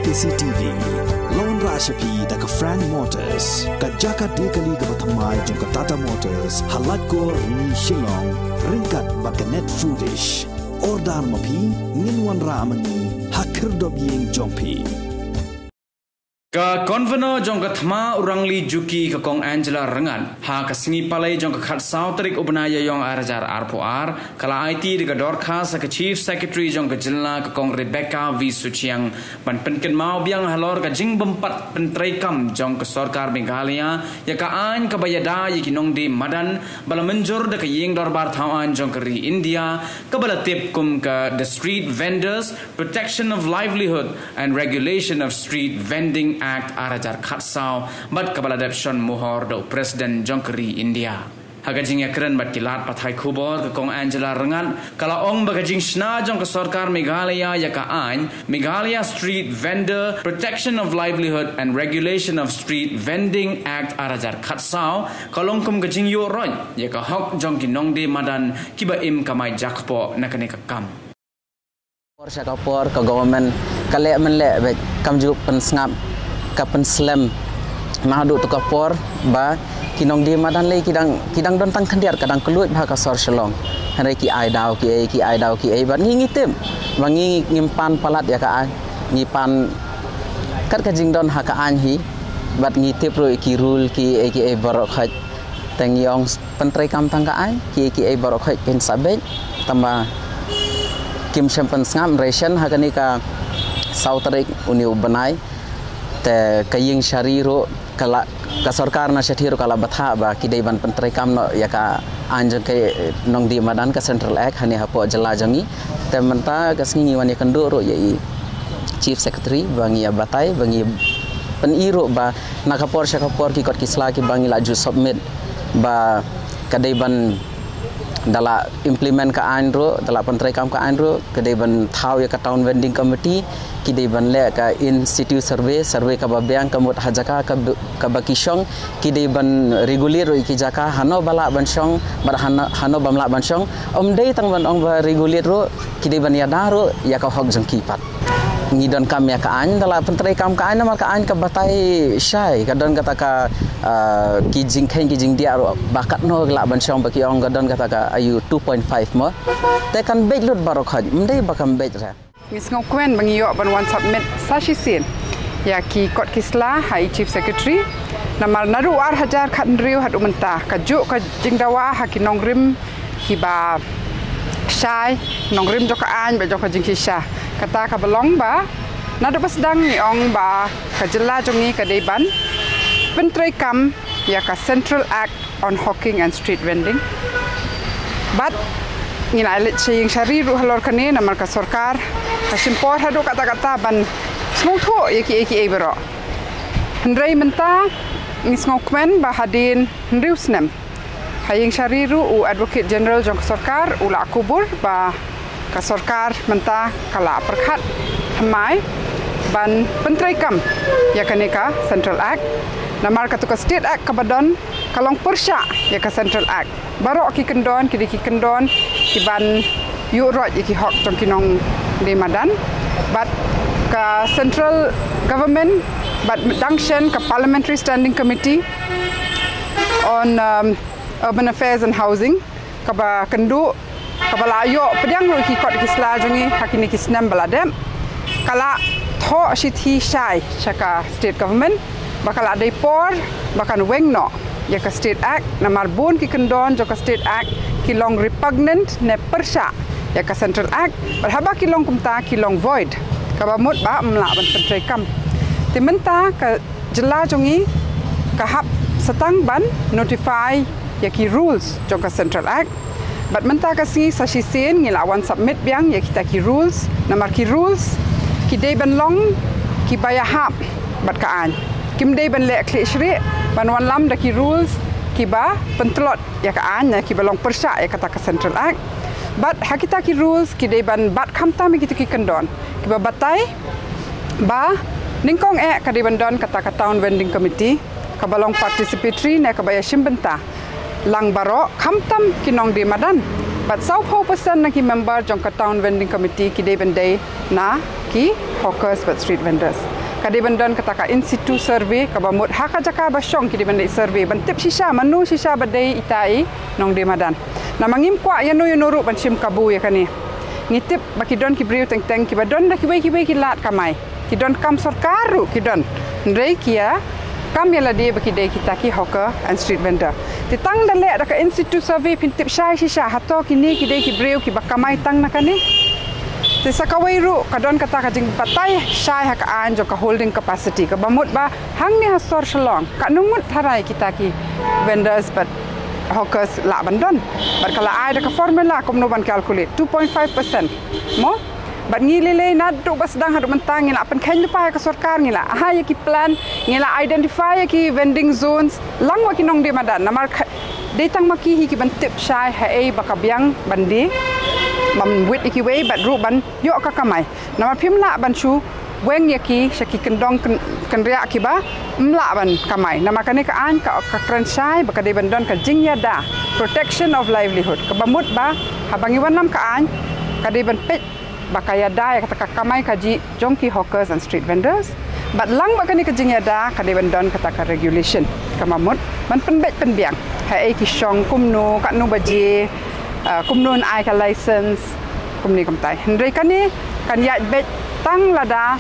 KCTV Lawan Rashapi daga Frank Motors Kajaka dekali ke Batamai jangka Tata Motors Halat ko ni Shillong Ringkat baka Net Foodish Ordar mapi Nginwan ramani Hakir dob yeng jongpi Ka konveno jong ka thma urangli juki ka kong Angela Rengan ha ka singi palai jong ka khat sau tarik ubnaya yong arajar arpoar kala IT de ka dorka sa ka chief secretary jong ka jilna ka kong Rebecca V Suchiang pan penken mau biang halor ka jing bempat pentrai kam jong ka sarkar Meghalaya ya ka an ka bayada yi kinong di madan bala menjur de ka yeng dorbar thawan jong ka ri India ka bala tip kum ka the street vendors protection of livelihood and regulation of street vending Act arajar khatsau bat kabala depshon muhor do President Jongkeri India hagajing ya keren bat kilat pathai khubor ka kong Angela Rengan kala ong bagajing shna jong ka sarkar Meghalaya ya ka an Meghalaya Street Vendor Protection of Livelihood and Regulation of Street Vending Act arajar khatsau kalong kum gajing yo roy ya ka hok jong ki nongde madan kiba im kamai jakpo nakane ka kam Syakapor ke government kalek menlek kamju pensngap kapen slam mahadu tu kapor ba kinong di madan lei kidang don tang khandiar kadang keluit ba ka sor shalong hanai ki ai dau ki ai ban ngi tem bangi ngimpan palat ya ka an ngipan kat ka jing don ha ka an hi bat ngi tip ro ki rule ki ai barok khat tang yong pentrai kam tang ka ai ki ai barok khat pen sabek tamba kim champion ngam ration ha ka ni ka sautarik uniu banai te kaying syariro kala ka sarkar na syatiro kala batha ba kidai ban pentrai kam no ya ka anjang ke nong di madan ka central act hani hapo jela jangi te menta ka singi wani kendo ro yai chief secretary bangi ya batai bangi peniro ba nakapor syakapor ki kot kisla ki bangi laju submit ba kadai ban dala implement ka andro dala pentrai kam ka andro kadai ban thau ya ka town vending committee kidai ban le ka institute survey ka babyang ka mut hajaka ka bakishong kidai ban regular ki jaka hano bala ban shong bar hano bamla ban shong dei tang ban ong ba regular ro kidai ban ya daro ya ka hok jangki pat ngidon kam ya ka an dala pentrai kam ka an mal ka an ka batai syai ka don kata ka ki jing dia ro bakat no la ban shong baki ong ka don kata ka ayu 2.5 mo te kan bej lut barok haj mdei bakam bej ra Miss Ngokwen bangiyo ban one submit sashi sin ya ki kot kisla hai chief secretary namal naru ar hajar khat riu hat umenta ka ju ka jingdawa hakinong rim hiba syai nongrim joka an ba joka jing kisha kata ka belong ba nadu pasdang ni ong ba ka jela jongi ka deban pentrai kam ya ka Central Act on Hawking and Street Vending but ngina elit saying syariru halor kane namal ka sarkar ka simpor hadu kata-kata ban smutho eki bero hendrai menta ngisngokmen ba hadin hendriusnem haying syariru u advocate general jong sarkar ula kubur ba ka sarkar menta kala perkhat hamai ban pentrai kam ya kaneka Central Act namal ka State Act kabadon kalong persya ya ka Central Act barok ki kendon ki ban yu rot ki hok tong kinong de madan but ka central government but dangchen ka parliamentary standing committee on urban affairs and housing ka ba kendu ka balayo pedang ro ki kot ki sla jongi hakini ki snam baladem kala tho shithi shai chaka state government bakal ada por bakan wengno ya ka State Act namar bon ki kendon jo ka State Act ki long repugnant ne persya ya ka Central Act berhaba ki long kumta ki long void ka bamut ba mla ban pentrai kam timenta ka jela jongi ka hap setang ban notify ya ki rules jo ka Central Act but menta ka si sashi sen ngilawan submit biang ya kita ki rules namar ki rules ki dei ban long ki baya hap bat ka an kim dei ban le kli shri ban wan lam da ki rules ki ba pentlot ya ka an ya ki balong persya ya kata ka Central Act but hakita ki rules ki dei ban bat khamta mi ki kendon ki ba batai ba ningkong ka dei ban don kata ka town vending committee ka balong participatory ne ka baya shimbenta lang baro khamtam kinong di madan but 40% na ki member jong ka town vending committee ki dei ban dei na ki hawkers but street vendors kadi bandon kata ka in situ survey ka bamut haka jaka basyong kidi bandai survey bantip sisa manu sisa badai itai nong de madan na mangim kwa yanu yunuru bansim kabu ya kani ngitip bakidon ki briu teng teng ki badon da ki bai ki lat kamai kidon kam sarkaru kidon ndrei kia kam yala de bakidai kita ki hawker and street vendor titang dale da ka in situ survey pintip sisa sisa hato kini kidai ki briu ki bakamai tang na kani Ti sakawai ru kadon kata kajing patai syai hak an jo ka holding capacity ka bamut ba hang ni hasor shalong ka numut tharai kita ki vendors but hawkers la bandon but kala ai da ka formula kom no ban calculate 2.5% mo but ngilile na tu bas dang hadu mentang ngila pen khen pa ka sarkar ngila ha ya ki plan ngila identify ki vending zones lang wa ki nong de madan namar de tang maki hi ki ban tip syai ha ei bakabyang bandi mam wit iki way bat ru ban yo ka kamai nama phim la ban chu weng yaki shaki kendong kan ria ki ba mla ban kamai nama kane ka an ka kran shai ba ka de ban don ka jingya da protection of livelihood ka bamut ba habangi wanam ka an ka de ban pet ba ka ya da ya ka kamai ka ji jonki hawkers and street vendors bat lang ba kane ka jingya da ka de ban don ka regulation ka mamut ban pen bet pen biang ha e ki shong kumnu ka nu ba ji kumnun ai ka license kumni kamtai hendrai kani kan ya bet tang lada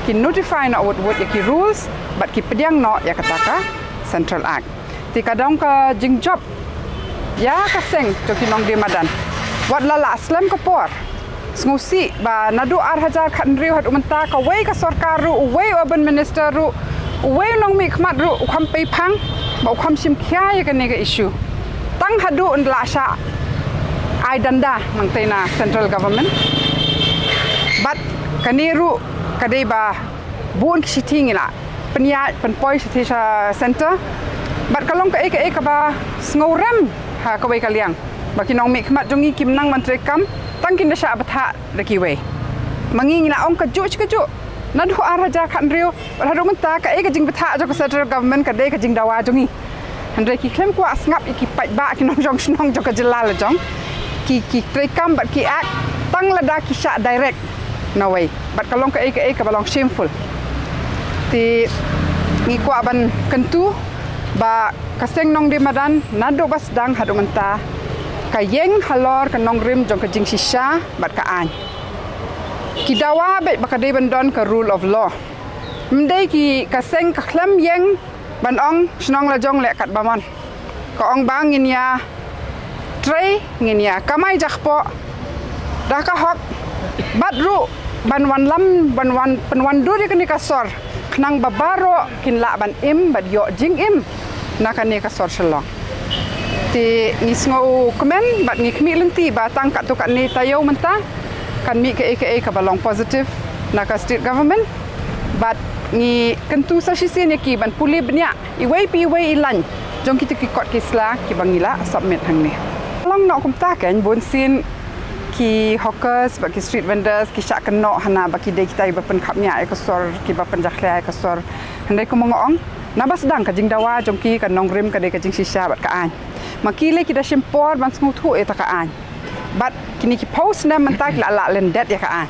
ki notify na wot ya ki rules but ki pediang no ya kataka central act ti kadang ka jing job ya ka seng to ki nong de madan wat lala slam ka por ngusi ba nadu ar hajar khan riu hat umanta ka wei ka sarkar ru wei urban minister ru wei nong mi khmat ru kham pe phang ba kham sim khya ya ka ne ga issue tang hadu und la sha ai danda mangtaina central government but kaniru kadai ba bun kiting ila penya penpoi stisha center but kalong ka ek ba sngoram ha ka wei kaliang ba kinong mi khmat jongi kimnang mantre kam tangkin da sha batha daki wei mangi ila ong ka ju nadu araja khan riu hadu menta ka ek jing batha jo ka central government ka dei ka jing dawa jongi handre ki klem ko asngap iki pai ba kinong jong snong jo ka jelal jong ki trekam bat ki act tang lada ki sha direct no way bat kalong ka ka balong shameful ti ngi ko ban kentu ba kaseng nong de madan nado bas dang hadu menta ka yeng halor ka nong rim jong ka jing shisha bat ka an ki dawa bet ba ka de ban don ka rule of law mdei ki kaseng ka khlam yeng ban ong snong la jong le kat bamon ka ong bangin ya tray nginia kamai jakpo daka hok badru banwan lam banwan penwan duri kini kasor knang babaro kin la ban im bad yo jing im nakani kasor shalong ti ngisngo komen bat ngi khmi lenti ba tang ka tu kan ni tayo menta kan mi ka balong positive naka state government bat ngi kentu sa sisen ki ban puli bnya iwei pi wei ilan jong kita ki kot kisla ki bangila submit hang ni long nok kum ta kan bun sin ki hawkers ba ki street vendors ki sha kan no hana ba ki de kita ba pen khapnya ai kasor ki ba pen jakhla ai kasor handai ko mongong na bas dang ka jing dawa jong ki kan nong rim ka de ka jing sisa bat ka an makile ki da simpor ban sngu thu e ta ka an bat kini ki post na man tak la len det ya ka an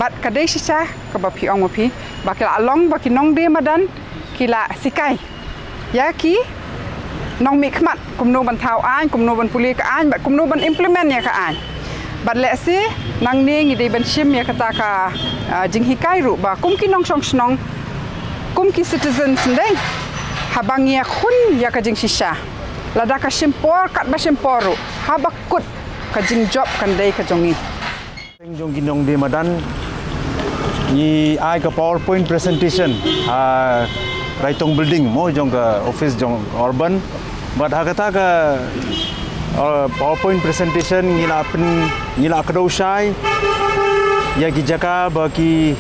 bat ka de sisa ka ba pi ong ma pi ba ki la long ba ki nong de madan ki la sikai ya ki nong mi khmat kumno ban thau an kumno ban puli ka an bat kumno ban implement ya ka an bat le se nang ne ngi de ban shim ya kata ka jing hikai ru ba kum ki nong song snong kum ki citizens ndai habang ya khun ya ka jing shisha lada ka simpor kat ba simporu habakut ka jing job kan dei ka jongi jong ginong de madan ni ai ka PowerPoint presentation raitong building mo jong ka office jong urban but hakata ka PowerPoint presentation ngila kadau shai ya ki jaka baki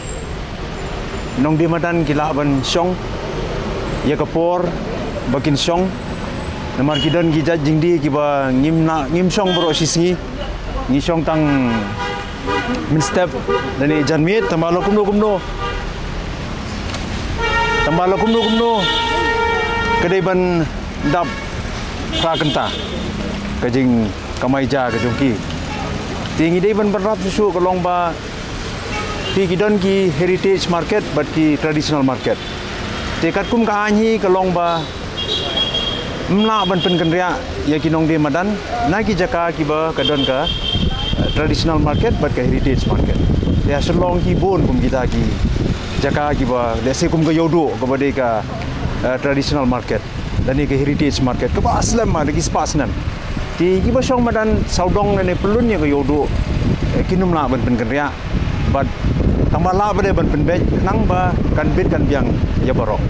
nong di madan gila ban syong ya kapor bakin syong namar kidan gi jing di ki ba ngim syong bro sisngi ngi syong tang min step dani janmit tambalo kumno kadai ban dap prakenta kajing kamaija ka jongki tingi dei ban berat susu kolong ba pi kidon ki heritage market but ki traditional market. Tekat kum ka anhi ka long ba mla ban pen kenria ya ki nong de madan na ki jaka ki ba kadon ka traditional market but ka heritage market. Ya selong ki bon kum kita ki jaka ki ba lese kum ka yodo ka ba de ka traditional market dan ni ka heritage market ka ba aslam ma lagi spasnan. Ti ki ba syong madan saudong ne pelun ya ka yodo kinum la ban pen kenria but tambah la ba de ban pen be nang ba kan bit kan biang ya barok.